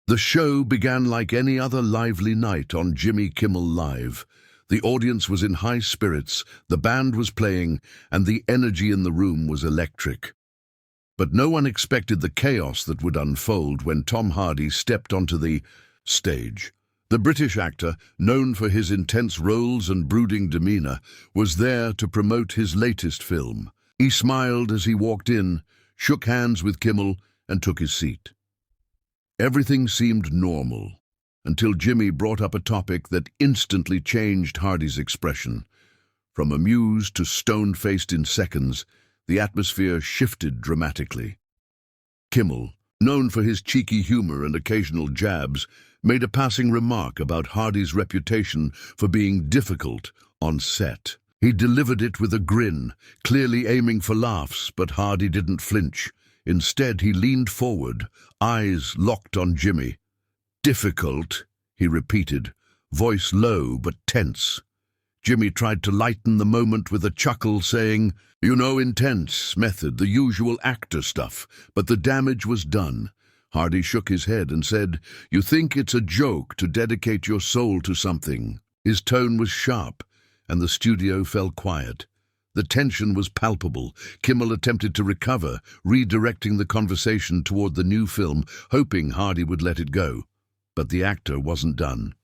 The show began like any other lively night on Jimmy Kimmel Live. The audience was in high spirits, the band was playing, and the energy in the room was electric. But no one expected the chaos that would unfold when Tom Hardy stepped onto the stage. The British actor, known for his intense roles and brooding demeanor, was there to promote his latest film. He smiled as he walked in, shook hands with Kimmel, and took his seat. Everything seemed normal, until Jimmy brought up a topic that instantly changed Hardy's expression. From amused to stone-faced in seconds, the atmosphere shifted dramatically. Kimmel, known for his cheeky humor and occasional jabs, made a passing remark about Hardy's reputation for being difficult on set. He delivered it with a grin, clearly aiming for laughs, but Hardy didn't flinch. Instead, he leaned forward, eyes locked on Jimmy. "Difficult," he repeated, voice low but tense. Jimmy tried to lighten the moment with a chuckle, saying, "You know, intense method, the usual actor stuff," but the damage was done. Hardy shook his head and said, "You think it's a joke to dedicate your soul to something?" His tone was sharp, and the studio fell quiet. The tension was palpable. Kimmel attempted to recover, redirecting the conversation toward the new film, hoping Hardy would let it go. But the actor wasn't done.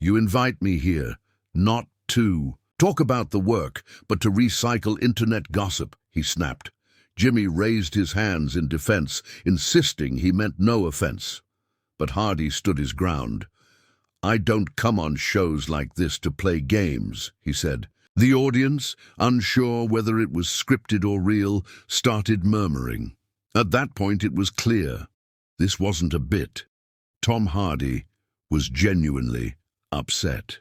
"You invite me here, not to talk about the work, but to recycle internet gossip," he snapped. Jimmy raised his hands in defense, insisting he meant no offense. But Hardy stood his ground. "I don't come on shows like this to play games," he said. The audience, unsure whether it was scripted or real, started murmuring. At that point it was clear. This wasn't a bit. Tom Hardy was genuinely upset.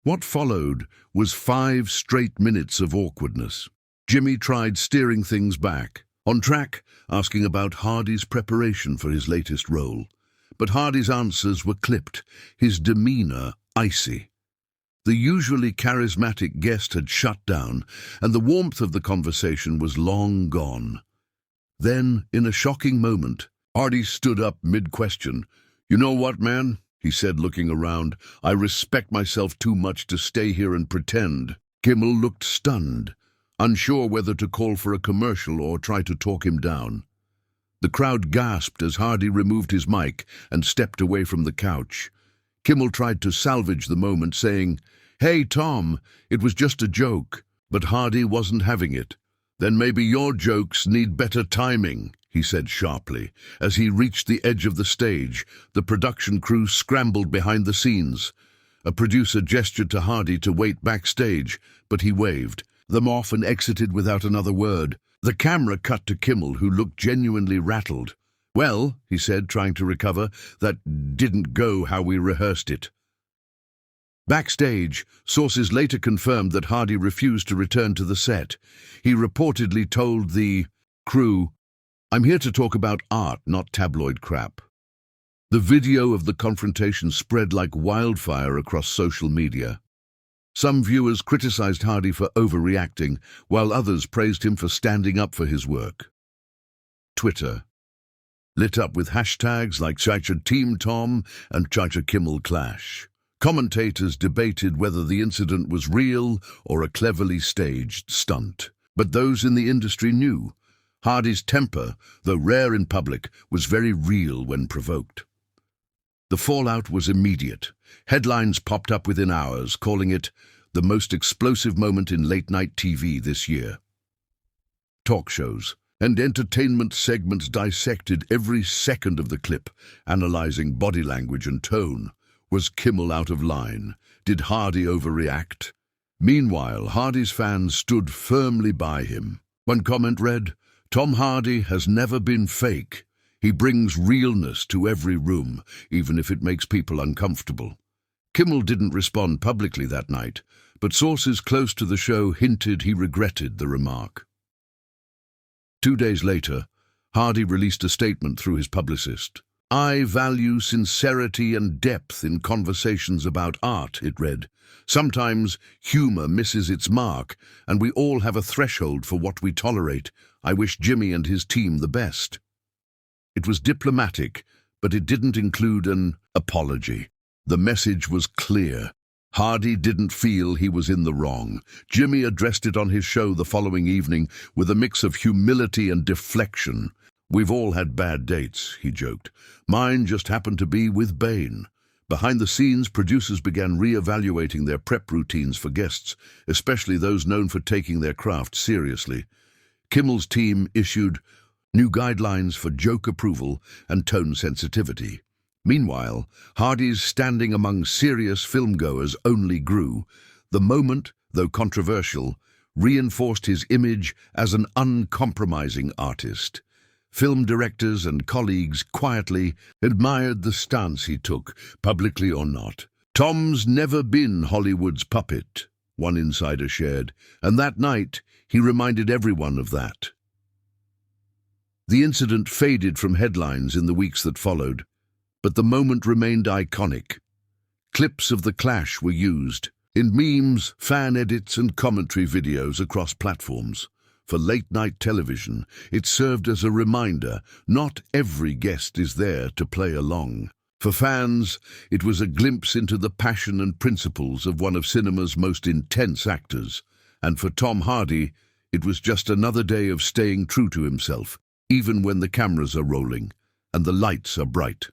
What followed was 5 straight minutes of awkwardness. Jimmy tried steering things back, on track, asking about Hardy's preparation for his latest role. But Hardy's answers were clipped, his demeanor icy. The usually charismatic guest had shut down, and the warmth of the conversation was long gone. Then, in a shocking moment, Hardy stood up mid-question. "You know what, man?" he said, looking around. "I respect myself too much to stay here and pretend." Kimmel looked stunned, unsure whether to call for a commercial or try to talk him down. The crowd gasped as Hardy removed his mic and stepped away from the couch. Kimmel tried to salvage the moment, saying, "Hey, Tom, it was just a joke." But Hardy wasn't having it. "Then maybe your jokes need better timing," he said sharply. As he reached the edge of the stage, the production crew scrambled behind the scenes. A producer gestured to Hardy to wait backstage, but he waved them off and exited without another word. The camera cut to Kimmel, who looked genuinely rattled. "Well," he said, trying to recover, "that didn't go how we rehearsed it." Backstage, sources later confirmed that Hardy refused to return to the set. He reportedly told the crew, "I'm here to talk about art, not tabloid crap." The video of the confrontation spread like wildfire across social media. Some viewers criticized Hardy for overreacting, while others praised him for standing up for his work. Twitter lit up with hashtags like #Team Tom and #Kimmel Clash. Commentators debated whether the incident was real or a cleverly staged stunt. But those in the industry knew. Hardy's temper, though rare in public, was very real when provoked. The fallout was immediate. Headlines popped up within hours, calling it the most explosive moment in late-night TV this year. Talk shows and entertainment segments dissected every second of the clip, analyzing body language and tone. Was Kimmel out of line? Did Hardy overreact? Meanwhile, Hardy's fans stood firmly by him. One comment read, "Tom Hardy has never been fake. He brings realness to every room, even if it makes people uncomfortable." Kimmel didn't respond publicly that night, but sources close to the show hinted he regretted the remark. 2 days later, Hardy released a statement through his publicist. "I value sincerity and depth in conversations about art," it read. "Sometimes humor misses its mark, and we all have a threshold for what we tolerate. I wish Jimmy and his team the best." It was diplomatic, but it didn't include an apology. The message was clear. Hardy didn't feel he was in the wrong. Jimmy addressed it on his show the following evening with a mix of humility and deflection. "We've all had bad dates," he joked. "Mine just happened to be with Bane." Behind the scenes, producers began re-evaluating their prep routines for guests, especially those known for taking their craft seriously. Kimmel's team issued new guidelines for joke approval and tone sensitivity. Meanwhile, Hardy's standing among serious filmgoers only grew. The moment, though controversial, reinforced his image as an uncompromising artist. Film directors and colleagues quietly admired the stance he took, publicly or not. "Tom's never been Hollywood's puppet," one insider shared, and that night he reminded everyone of that. The incident faded from headlines in the weeks that followed, but the moment remained iconic. Clips of the clash were used in memes, fan edits, and commentary videos across platforms. For late-night television, it served as a reminder not every guest is there to play along. For fans, it was a glimpse into the passion and principles of one of cinema's most intense actors. And for Tom Hardy, it was just another day of staying true to himself, even when the cameras are rolling and the lights are bright.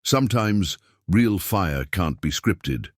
Sometimes, real fire can't be scripted.